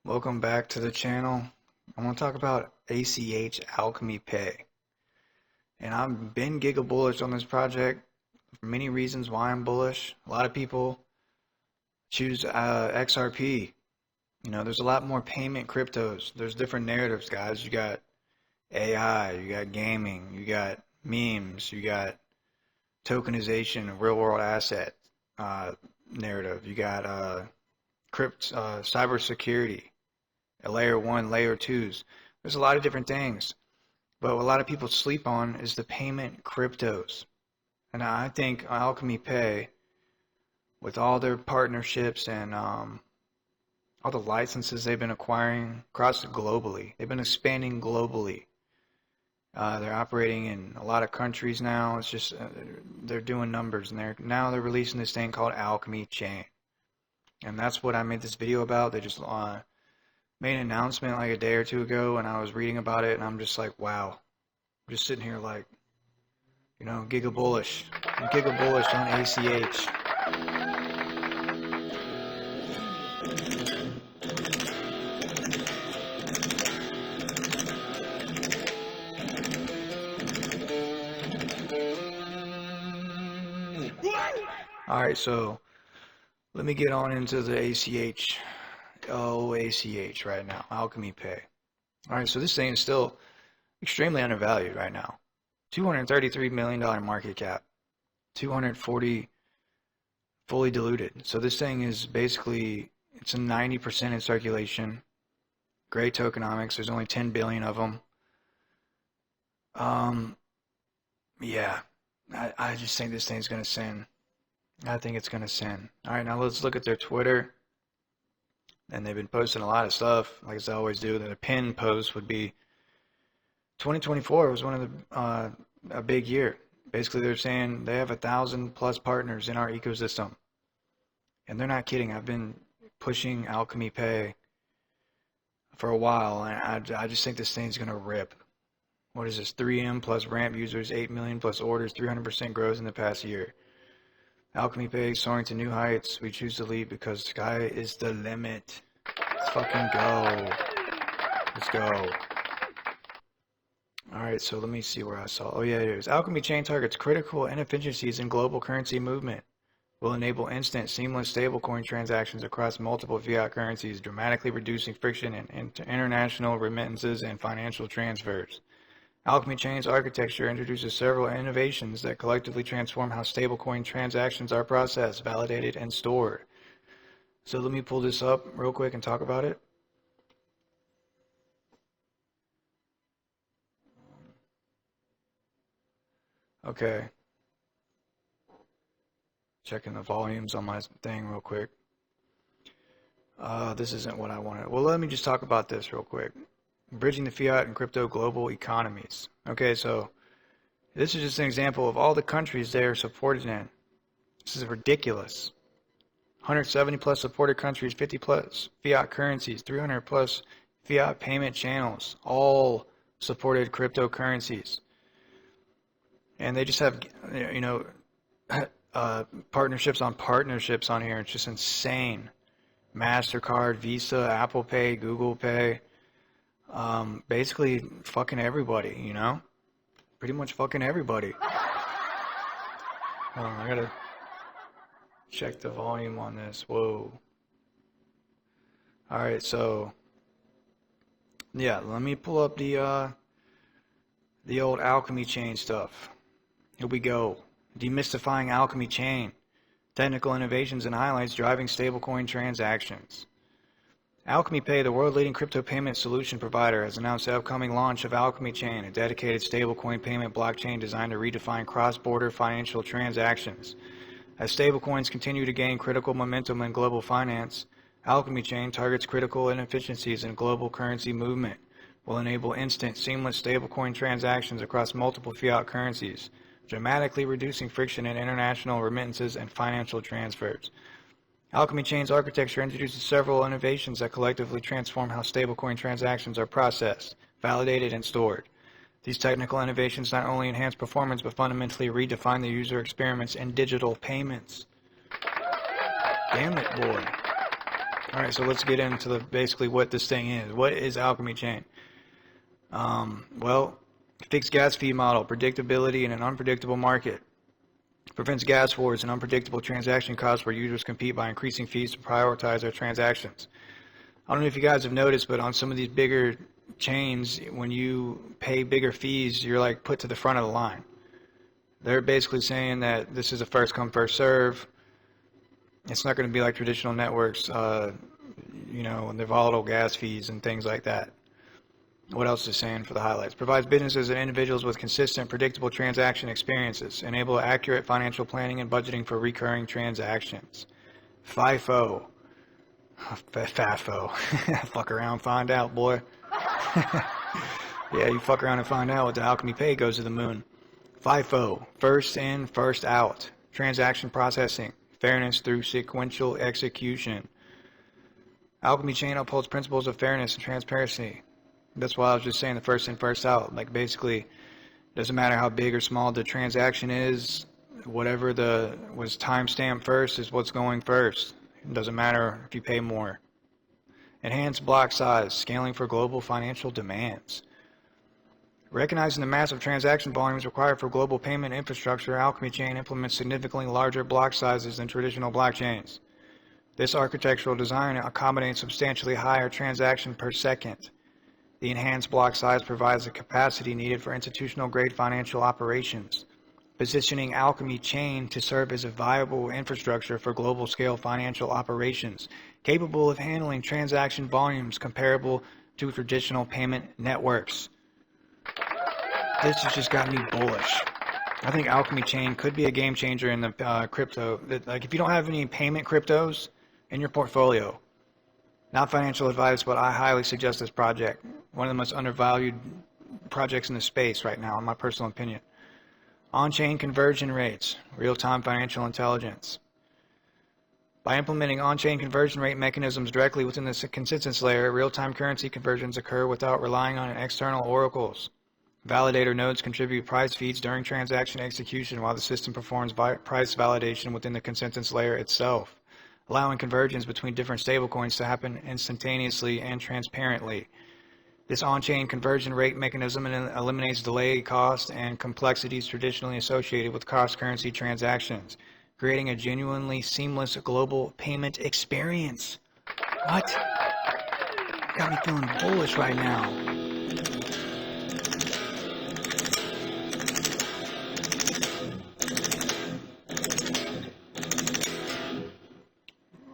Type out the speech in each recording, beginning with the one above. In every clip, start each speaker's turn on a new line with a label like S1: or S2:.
S1: Welcome back to the channel. I want to talk about ACH Alchemy Pay. And I've been GigaBullish on this project for many reasons why I'm bullish. A lot of people choose XRP. You know, there's a lot more payment cryptos. There's different narratives, guys. You got AI, you got gaming, you got memes, you got tokenization of real world asset narrative. You got cybersecurity, layer 1, layer 2s. There's a lot of different things. But what a lot of people sleep on is the payment cryptos. And I think Alchemy Pay, with all their partnerships and all the licenses they've been acquiring across globally, they've been expanding globally. They're operating in a lot of countries now. It's just they're doing numbers, and they're releasing this thing called Alchemy Chain. And that's what I made this video about. They just made an announcement like a day or two ago, and I was reading about it, and I'm just like, wow. I'm just sitting here like, you know, GigaBullish. I'm GigaBullish on ACH. Alright, so let me get on into the ACH. ACH right now. Alchemy Pay. Alright, so this thing is still extremely undervalued right now. $233 million market cap. 240 fully diluted. So this thing is basically, it's a 90% in circulation. Great tokenomics. There's only 10 billion of them. Yeah. I just think this thing's going to sin. I think it's going to sin. Alright, now let's look at their Twitter. And they've been posting a lot of stuff, like I always do. The pinned post would be 2024 was one of the a big year. Basically, they're saying they have 1,000+ partners in our ecosystem, and they're not kidding. I've been pushing Alchemy Pay for a while, and I just think this thing's gonna rip. What is this? 3M plus ramp users, 8 million plus orders, 300% growth in the past year. Alchemy Pay soaring to new heights. We choose to lead because sky is the limit. Let's fucking go. Let's go. Alright, so let me see where I saw. Oh yeah, it is. Alchemy Chain targets critical inefficiencies in global currency movement. Will enable instant, seamless stablecoin transactions across multiple fiat currencies, dramatically reducing friction in international remittances and financial transfers. Alchemy Chain's architecture introduces several innovations that collectively transform how stablecoin transactions are processed, validated, and stored. So let me pull this up real quick and talk about it. Okay. Checking the volumes on my thing real quick. This isn't what I wanted. Well, let me just talk about this real quick. Bridging the fiat and crypto global economies. Okay, so this is just an example of all the countries they are supported in. This is ridiculous. 170+ supported countries, 50+ fiat currencies, 300+ fiat payment channels, all supported cryptocurrencies. And they just have, you know, partnerships on here. It's just insane. MasterCard, Visa, Apple Pay, Google Pay. Basically fucking everybody, you know? Pretty much fucking everybody. Hold on, I gotta check the volume on this. Whoa. Alright, so yeah, let me pull up the old Alchemy Chain stuff. Here we go. Demystifying Alchemy Chain. Technical innovations and highlights driving stablecoin transactions. Alchemy Pay, the world-leading crypto payment solution provider, has announced the upcoming launch of Alchemy Chain, a dedicated stablecoin payment blockchain designed to redefine cross-border financial transactions. As stablecoins continue to gain critical momentum in global finance, Alchemy Chain targets critical inefficiencies in global currency movement, will enable instant, seamless stablecoin transactions across multiple fiat currencies, dramatically reducing friction in international remittances and financial transfers. Alchemy Chain's architecture introduces several innovations that collectively transform how stablecoin transactions are processed, validated, and stored. These technical innovations not only enhance performance, but fundamentally redefine the user experience in digital payments. Damn it, boy. Alright, so let's get into basically what this thing is. What is Alchemy Chain? Well, fixed gas fee model, predictability in an unpredictable market. Prevents gas wars and unpredictable transaction costs where users compete by increasing fees to prioritize their transactions. I don't know if you guys have noticed, but on some of these bigger chains, when you pay bigger fees, you're like put to the front of the line. They're basically saying that this is a first come, first serve. It's not going to be like traditional networks, you know, and the volatile gas fees and things like that. What else is saying for the highlights? Provides businesses and individuals with consistent, predictable transaction experiences. Enable accurate financial planning and budgeting for recurring transactions. FIFO. FAFO. Fuck around, find out, boy. Yeah, you fuck around and find out what the Alchemy Pay goes to the moon. FIFO. First in, first out. Transaction processing. Fairness through sequential execution. Alchemy Chain upholds principles of fairness and transparency. That's why I was just saying the first in, first out. Like basically, doesn't matter how big or small the transaction is, whatever was timestamped first is what's going first. It doesn't matter if you pay more. Enhanced block size, scaling for global financial demands. Recognizing the massive transaction volumes required for global payment infrastructure, Alchemy Chain implements significantly larger block sizes than traditional blockchains. This architectural design accommodates substantially higher transaction per second. The enhanced block size provides the capacity needed for institutional-grade financial operations, positioning Alchemy Chain to serve as a viable infrastructure for global-scale financial operations, capable of handling transaction volumes comparable to traditional payment networks. This has just got me bullish. I think Alchemy Chain could be a game changer in the crypto. Like if you don't have any payment cryptos in your portfolio, not financial advice, but I highly suggest this project. One of the most undervalued projects in the space right now, in my personal opinion. On-chain conversion rates, real-time financial intelligence. By implementing on-chain conversion rate mechanisms directly within the consensus layer, real-time currency conversions occur without relying on external oracles. Validator nodes contribute price feeds during transaction execution while the system performs price validation within the consensus layer itself, allowing convergence between different stablecoins to happen instantaneously and transparently. This on-chain conversion rate mechanism eliminates delay, cost, and complexities traditionally associated with cross-currency transactions, creating a genuinely seamless global payment experience. What? Got me feeling bullish right now.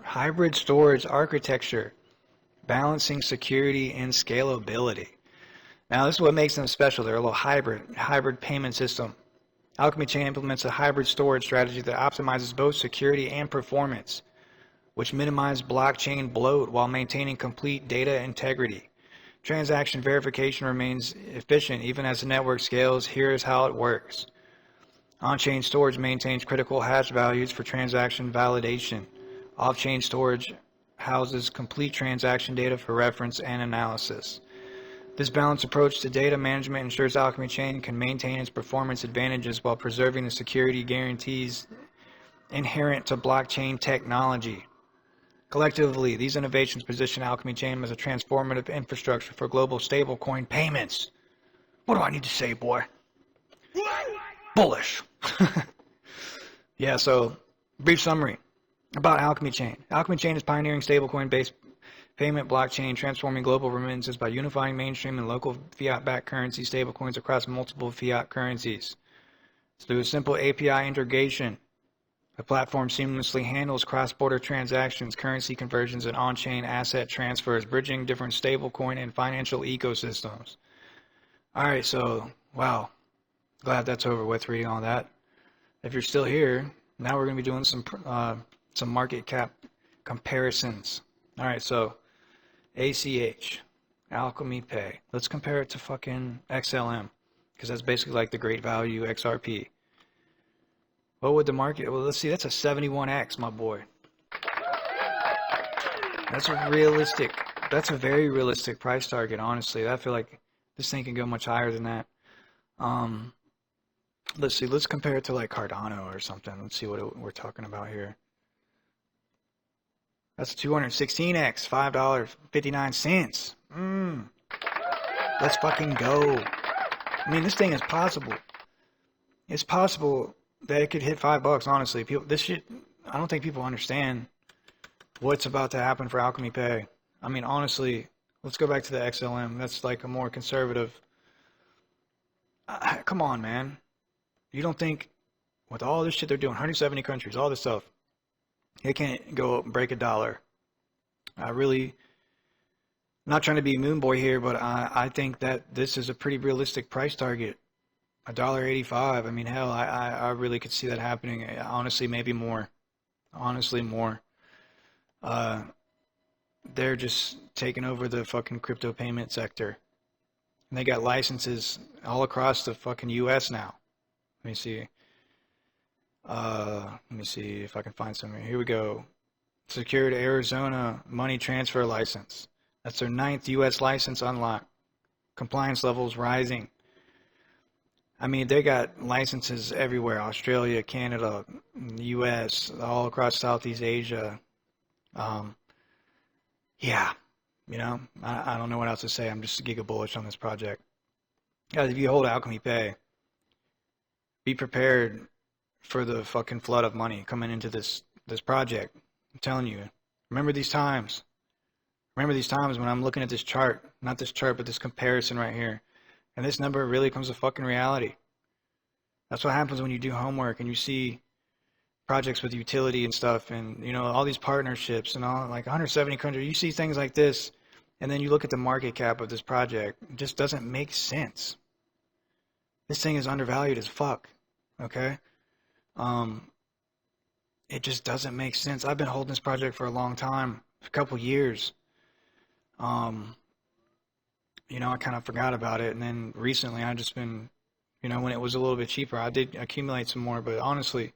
S1: Hybrid storage architecture, balancing security and scalability. Now this is what makes them special. They're a little hybrid payment system. Alchemy Chain implements a hybrid storage strategy that optimizes both security and performance, which minimize blockchain bloat while maintaining complete data integrity. Transaction verification remains efficient even as the network scales. Here's how it works. On-chain storage maintains critical hash values for transaction validation. Off-chain storage houses complete transaction data for reference and analysis. This balanced approach to data management ensures Alchemy Chain can maintain its performance advantages while preserving the security guarantees inherent to blockchain technology. Collectively, these innovations position Alchemy Chain as a transformative infrastructure for global stablecoin payments. What do I need to say, boy? Bullish. Yeah, so brief summary about Alchemy Chain. Alchemy Chain is pioneering stablecoin-based payment blockchain, transforming global remittances by unifying mainstream and local fiat-backed currency stablecoins across multiple fiat currencies. Through a simple API integration, the platform seamlessly handles cross-border transactions, currency conversions, and on-chain asset transfers, bridging different stablecoin and financial ecosystems. Alright, so, wow. Glad that's over with reading all that. If you're still here, now we're going to be doing some market cap comparisons. Alright, so ACH, Alchemy Pay. Let's compare it to fucking XLM, because that's basically like the great value XRP. What would the market, well, let's see, that's a 71x, my boy. That's a very realistic price target, honestly. I feel like this thing can go much higher than that. Um, let's see. Let's compare it to like Cardano or something. Let's see what we're talking about here. That's 216x, $5.59. Let's fucking go. I mean, this thing is possible. It's possible that it could hit $5, honestly. People, this shit, I don't think people understand what's about to happen for Alchemy Pay. I mean, honestly, let's go back to the XLM. That's like a more conservative. Come on, man. You don't think with all this shit they're doing, 170 countries, all this stuff, it can't go up and break $1? I really, not trying to be moon boy here, but I think that this is a pretty realistic price target. $1.85. I mean, hell, I really could see that happening. Honestly, maybe more. Honestly, more. They're just taking over the fucking crypto payment sector. And they got licenses all across the fucking US now. Let me see. Let me see if I can find something. Here we go. Secured Arizona money transfer license. That's their 9th US license unlocked. Compliance levels rising. I mean, they got licenses everywhere. Australia, Canada, US, all across Southeast Asia. Yeah, you know, I don't know what else to say. I'm just GigaBullish on this project. Guys, if you hold Alchemy Pay, be prepared for the fucking flood of money coming into this project. I'm telling you. Remember these times. Remember these times when I'm looking at this chart. Not this chart, but this comparison right here. And this number really comes to fucking reality. That's what happens when you do homework and you see projects with utility and stuff, and you know, all these partnerships and all, like 170 countries. You see things like this, and then you look at the market cap of this project. It just doesn't make sense. This thing is undervalued as fuck. Okay? It just doesn't make sense. I've been holding this project for a long time, a couple years. You know, I kind of forgot about it, and then recently I just been, you know, when it was a little bit cheaper, I did accumulate some more, but honestly,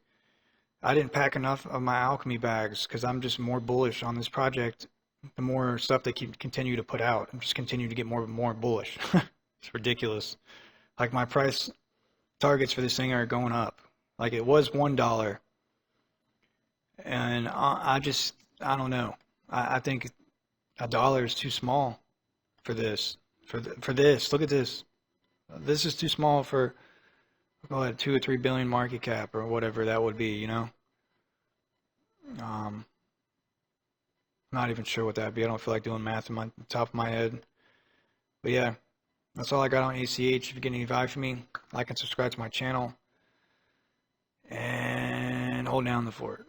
S1: I didn't pack enough of my Alchemy bags because I'm just more bullish on this project. The more stuff they continue to put out, I'm just continue to get more and more bullish. It's ridiculous. Like my price targets for this thing are going up. Like it was $1, and I don't know. I think $1 is too small for this. For this, look at this. This is too small for, go ahead, 2 or 3 billion market cap or whatever that would be, you know. Not even sure what that'd be. I don't feel like doing math in my top of my head. But yeah, that's all I got on ACH. If you get any value from me, like and subscribe to my channel, and hold down the fort.